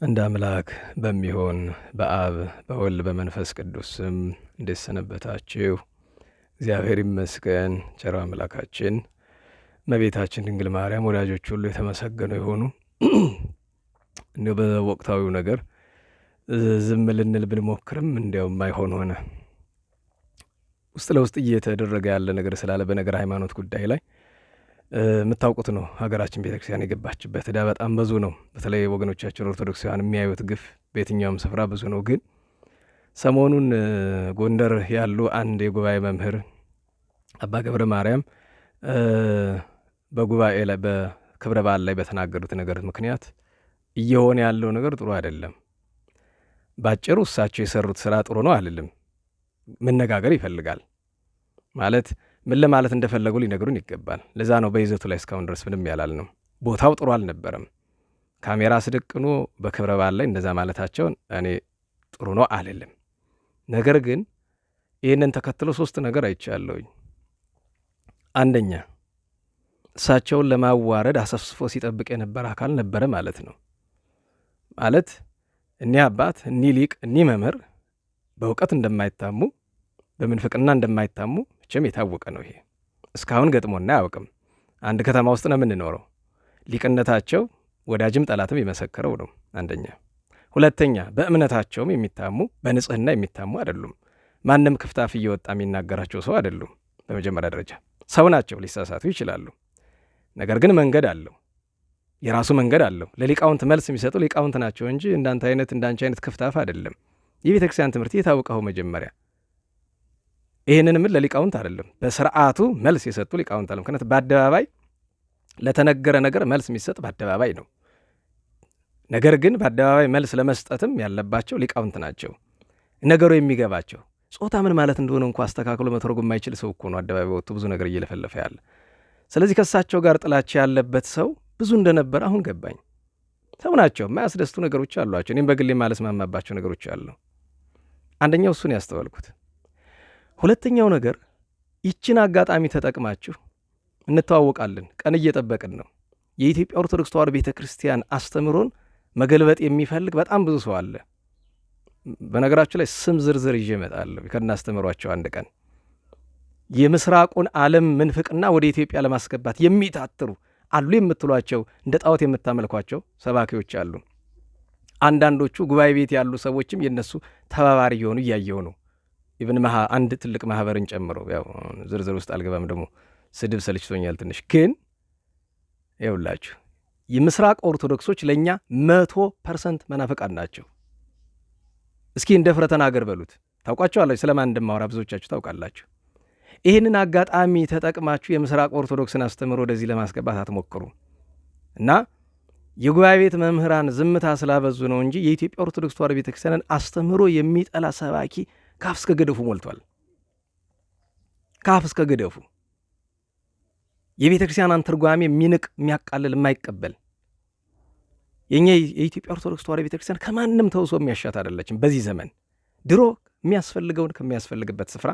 እንደ አምላክ በሚሆን በአብ በወልድ በመንፈስ ቅዱስ ስም እንዴት ሰነበታችሁ? እግዚአብሔር ይመስገን። ቸር አምላካችን እመቤታችን ድንግል ማርያም ወዳጆች ሁሉ የተመሰገኑ የሆኑ እንዲሁ በወቅታዊው ነገር ዝም ልንል ብንሞክርም እንዲያውም አይሆን ሆነ። ውስጥ ለውስጥ እየተደረገ ያለ ነገር ስላለ በነገር ሃይማኖት ጉዳይ ላይ የምታውቁት ነው። ሀገራችን ቤተክርስቲያን የገባችበት ዕዳ በጣም ብዙ ነው። በተለይ ወገኖቻችን ኦርቶዶክሳውያን የሚያዩት ግፍ በየትኛውም ስፍራ ብዙ ነው። ግን ሰሞኑን ጎንደር ያሉ አንድ የጉባኤ መምህር አባ ገብረ ማርያም በጉባኤ ላይ በክብረ በዓል ላይ በተናገሩት ነገር ምክንያት እየሆነ ያለው ነገር ጥሩ አይደለም። ባጭሩ እሳቸው የሰሩት ስራ ጥሩ ነው አልልም። መነጋገር ይፈልጋል ማለት ምን ለማለት እንደፈለጉ ሊነግሩን ይገባል። ለዛ ነው በይዘቱ ላይ እስካሁን ድረስ ምንም ያላል ነው። ቦታው ጥሩ አልነበረም። ካሜራ አስደቅኖ በክብረ በዓል ላይ እንደዛ ማለታቸውን እኔ ጥሩ ነው አልልም። ነገር ግን ይህንን ተከትሎ ሶስት ነገር አይቻለሁኝ። አንደኛ እሳቸውን ለማዋረድ አሰፍስፎ ሲጠብቅ የነበረ አካል ነበረ ማለት ነው። ማለት እኒህ አባት፣ እኒህ ሊቅ፣ እኒህ መምህር በእውቀት እንደማይታሙ በምንፍቅና እንደማይታሙ መቼም የታወቀ ነው። ይሄ እስካሁን ገጥሞና አያውቅም። አንድ ከተማ ውስጥ ነው የምንኖረው። ሊቅነታቸው ወዳጅም ጠላትም የመሰከረው ነው። አንደኛ። ሁለተኛ በእምነታቸውም የሚታሙ በንጽህና የሚታሙ አይደሉም። ማንም ክፍታፍ እየወጣ የሚናገራቸው ሰው አይደሉም። በመጀመሪያ ደረጃ ሰው ናቸው፣ ሊሳሳቱ ይችላሉ። ነገር ግን መንገድ አለው፣ የራሱ መንገድ አለው። ለሊቃውንት መልስ የሚሰጡ ሊቃውንት ናቸው እንጂ እንዳንተ አይነት እንዳንቺ አይነት ክፍታፍ አይደለም። የቤተ ክርስቲያን ትምህርት የታወቀው መጀመሪያ ይህንን ምን ለሊቃውንት አይደለም፣ በስርዓቱ መልስ የሰጡ ሊቃውንት አለ። ምክንያት በአደባባይ ለተነገረ ነገር መልስ የሚሰጥ በአደባባይ ነው። ነገር ግን በአደባባይ መልስ ለመስጠትም ያለባቸው ሊቃውንት ናቸው፣ ነገሩ የሚገባቸው። ጾታ ምን ማለት እንደሆነ እንኳ አስተካክሎ መተርጎም የማይችል ሰው እኮ ነው አደባባይ ወጥቶ ብዙ ነገር እየለፈለፈ ያለ። ስለዚህ ከእሳቸው ጋር ጥላቻ ያለበት ሰው ብዙ እንደነበረ አሁን ገባኝ። ሰው ናቸው፣ የማያስደስቱ ነገሮች አሏቸው። እኔም በግሌ ማለስማማባቸው ነገሮች አሉ። አንደኛው እሱን ያስተዋልኩት። ሁለተኛው ነገር ይችን አጋጣሚ ተጠቅማችሁ እንተዋወቃለን፣ ቀን እየጠበቅን ነው። የኢትዮጵያ ኦርቶዶክስ ተዋሕዶ ቤተ ክርስቲያን አስተምሮን መገልበጥ የሚፈልግ በጣም ብዙ ሰው አለ። በነገራችሁ ላይ ስም ዝርዝር ይዤ እመጣለሁ ከናስተምሯቸው አንድ ቀን። የምስራቁን ዓለም ምንፍቅና ወደ ኢትዮጵያ ለማስገባት የሚታትሩ አሉ የምትሏቸው እንደ ጣዖት የምታመልኳቸው ሰባኪዎች አሉ። አንዳንዶቹ ጉባኤ ቤት ያሉ ሰዎችም የነሱ ተባባሪ የሆኑ እያየው ነው። ኢብን አንድ ትልቅ ማህበርን ጨምሮ ያው ዝርዝር ውስጥ አልገባም፣ ደግሞ ስድብ ሰልችቶኛል ትንሽ። ግን ይኸውላችሁ የምስራቅ ኦርቶዶክሶች ለእኛ 100% መናፍቃን ናቸው። እስኪ እንደፍረ ተናገር በሉት። ታውቋቸዋላችሁ፣ ስለማን እንደማወራ ብዙዎቻችሁ ታውቃላችሁ። ይህንን አጋጣሚ ተጠቅማችሁ የምስራቅ ኦርቶዶክስን አስተምሮ ወደዚህ ለማስገባት አትሞክሩ እና የጉባኤ ቤት መምህራን ዝምታ ስላበዙ ነው እንጂ የኢትዮጵያ ኦርቶዶክስ ተዋሕዶ ቤተክርስቲያንን አስተምሮ የሚጠላ ሰባኪ ካፍ እስከ ገደፉ ሞልቷል። ካፍ እስከ ገደፉ የቤተ ክርስቲያንን ትርጓሜ የሚንቅ የሚያቃልል የማይቀበል። የኛ የኢትዮጵያ ኦርቶዶክስ ተዋሕዶ ቤተ ክርስቲያን ከማንም ተውሶ የሚያሻት አይደለችም። በዚህ ዘመን ድሮ የሚያስፈልገውን ከሚያስፈልግበት ስፍራ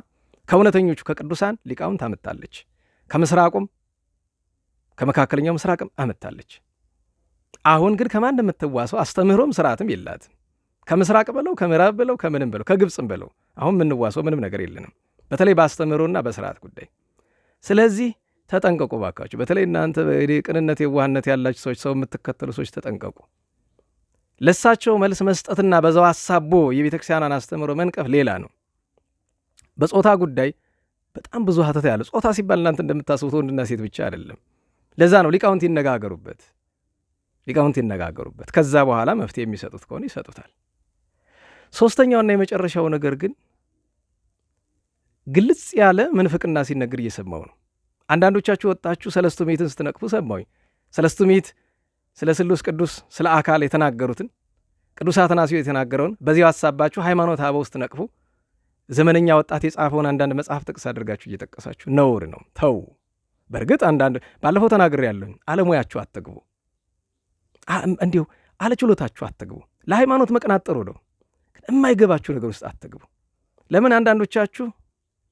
ከእውነተኞቹ ከቅዱሳን ሊቃውንት አመጣለች። ከምስራቁም ከመካከለኛው ምስራቅም አመጣለች። አሁን ግን ከማንም የምትዋሰው አስተምህሮም ስርዓትም የላትም። ከምስራቅ በለው ከምዕራብ በለው ከምንም በለው ከግብፅም በለው አሁን የምንዋሰው ምንም ነገር የለንም፣ በተለይ በአስተምህሮና በስርዓት ጉዳይ። ስለዚህ ተጠንቀቁ ባካችሁ። በተለይ እናንተ ቅንነት የዋህነት ያላችሁ ሰዎች፣ ሰው የምትከተሉ ሰዎች ተጠንቀቁ። ለሳቸው መልስ መስጠትና በዛው አሳቦ የቤተክርስቲያንን አስተምህሮ መንቀፍ ሌላ ነው። በጾታ ጉዳይ በጣም ብዙ ሀተታ ያለ። ጾታ ሲባል እናንተ እንደምታስቡት ወንድና ሴት ብቻ አይደለም። ለዛ ነው ሊቃውንት ይነጋገሩበት፣ ሊቃውንት ይነጋገሩበት። ከዛ በኋላ መፍትሄ የሚሰጡት ከሆነ ይሰጡታል። ሶስተኛውና የመጨረሻው ነገር ግን ግልጽ ያለ ምንፍቅና ሲነገር እየሰማው ነው። አንዳንዶቻችሁ ወጣችሁ ሰለስቱ ምዕትን ስትነቅፉ ሰማሁኝ። ሰለስቱ ምዕት ስለ ስሉስ ቅዱስ ስለ አካል የተናገሩትን ቅዱስ አትናስዮስ የተናገረውን በዚያው ሀሳባችሁ ሃይማኖተ አበው ስትነቅፉ ዘመነኛ ወጣት የጻፈውን አንዳንድ መጽሐፍ ጥቅስ አድርጋችሁ እየጠቀሳችሁ ነውር ነው። ተው። በእርግጥ አንዳንድ ባለፈው ተናግሬያለሁ። አለሙያችሁ አትግቡ፣ እንዲሁ አለችሎታችሁ አትግቡ። ለሃይማኖት መቅናት ጥሩ ነው፣ የማይገባችሁ ነገር ውስጥ አትግቡ። ለምን አንዳንዶቻችሁ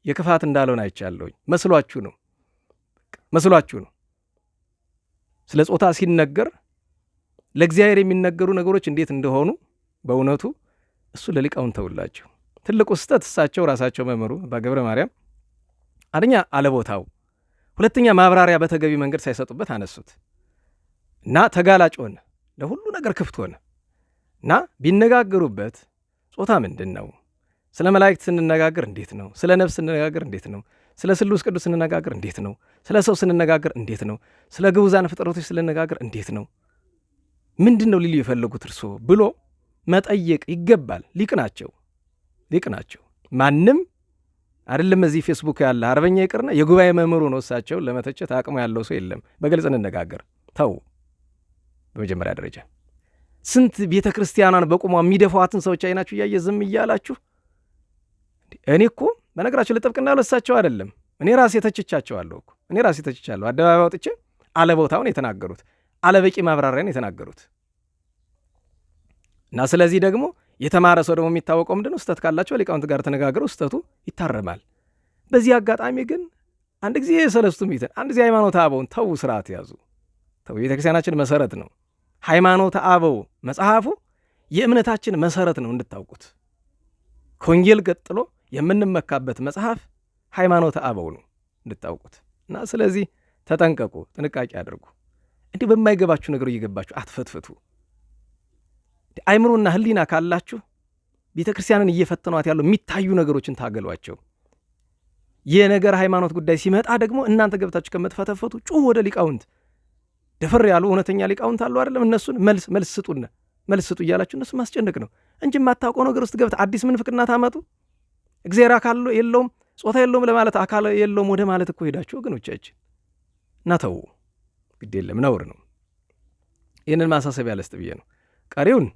የክፋት እንዳልሆነ አይቻለሁኝ። መስሏችሁ ነው። ስለ ጾታ ሲነገር ለእግዚአብሔር የሚነገሩ ነገሮች እንዴት እንደሆኑ በእውነቱ እሱ ለሊቃውንት ተውላቸው። ትልቁ ስህተት እሳቸው ራሳቸው መምህሩ አባ ገብረ ማርያም አንደኛ አለቦታው፣ ሁለተኛ ማብራሪያ በተገቢ መንገድ ሳይሰጡበት አነሱት እና ተጋላጭ ሆነ፣ ለሁሉ ነገር ክፍት ሆነ እና ቢነጋገሩበት ጾታ ምንድን ነው? ስለ መላእክት ስንነጋገር እንዴት ነው? ስለ ነፍስ ስንነጋገር እንዴት ነው? ስለ ስሉስ ቅዱስ ስንነጋገር እንዴት ነው? ስለ ሰው ስንነጋገር እንዴት ነው? ስለ ግዑዛን ፍጥረቶች ስንነጋገር እንዴት ነው? ምንድን ነው ሊሉ የፈለጉት እርስዎ ብሎ መጠየቅ ይገባል። ሊቅ ናቸው። ማንም አይደለም እዚህ ፌስቡክ ያለ አርበኛ ይቅርና የጉባኤ መምህሩ ነው እሳቸውን ለመተቸት አቅሙ ያለው ሰው የለም። በግልጽ እንነጋገር። ተው። በመጀመሪያ ደረጃ ስንት ቤተ ክርስቲያኗን በቁሟ የሚደፋዋትን ሰዎች አይናችሁ እያየ ዝም እያላችሁ። እኔ እኮ በነገራችሁ ለጥብቅና ለእሳቸው አይደለም፣ እኔ ራሴ ተችቻቸዋለሁ እኮ አደባባይ አውጥቼ አለቦታውን የተናገሩት አለበቂ ማብራሪያን የተናገሩት እና ስለዚህ ደግሞ የተማረ ሰው ደግሞ የሚታወቀው ምንድነው? ስህተት ካላቸው ሊቃውንት ጋር ተነጋግረው ስህተቱ ይታረማል። በዚህ አጋጣሚ ግን አንድ ጊዜ ሰለስቱ ምዕተን፣ አንድ ጊዜ ሃይማኖተ አበውን ተው፣ ስርዓት ያዙ። ተው፣ ቤተክርስቲያናችን መሰረት ነው። ሃይማኖተ አበው መጽሐፉ የእምነታችን መሰረት ነው እንድታውቁት። ከወንጌል ቀጥሎ የምንመካበት መጽሐፍ ሃይማኖተ አበው ነው እንድታውቁት። እና ስለዚህ ተጠንቀቁ፣ ጥንቃቄ አድርጉ። እንዲህ በማይገባችሁ ነገር እየገባችሁ አትፈትፍቱ። አይምሮና ሕሊና ካላችሁ ቤተ ክርስቲያንን እየፈተኗት ያለው የሚታዩ ነገሮችን ታገሏቸው። የነገር ሃይማኖት ጉዳይ ሲመጣ ደግሞ እናንተ ገብታችሁ ከምትፈተፈቱ ጩሁ ወደ ሊቃውንት። ደፈር ያሉ እውነተኛ ሊቃውንት አሉ አይደለም? እነሱን መልስ ስጡ እያላችሁ እነሱ ማስጨነቅ ነው እንጂ የማታውቀው ነገር ውስጥ ገብታ አዲስ ምንፍቅና ታመጡ። እግዚአብሔር አካል የለውም ጾታ የለውም ለማለት አካል የለውም ወደ ማለት እኮ ሄዳችሁ ወገኖቻችን። እና ተው፣ ግድ የለም ነውር ነው። ይህንን ማሳሰቢያ ልስጥ ብዬ ነው። ቀሪውን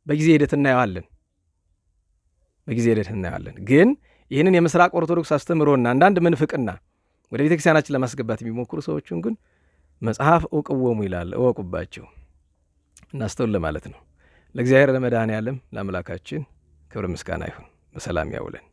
በጊዜ ሂደት እናየዋለን። ግን ይህንን የምስራቅ ኦርቶዶክስ አስተምሮና አንዳንድ ምንፍቅና ወደ ቤተ ክርስቲያናችን ለማስገባት የሚሞክሩ ሰዎችን ግን መጽሐፍ እውቅወሙ ይላል፣ እወቁባቸው፣ እናስተውል ለማለት ነው። ለእግዚአብሔር ለመድኃኔዓለም ለአምላካችን ክብር ምስጋና ይሁን። በሰላም ያውለን።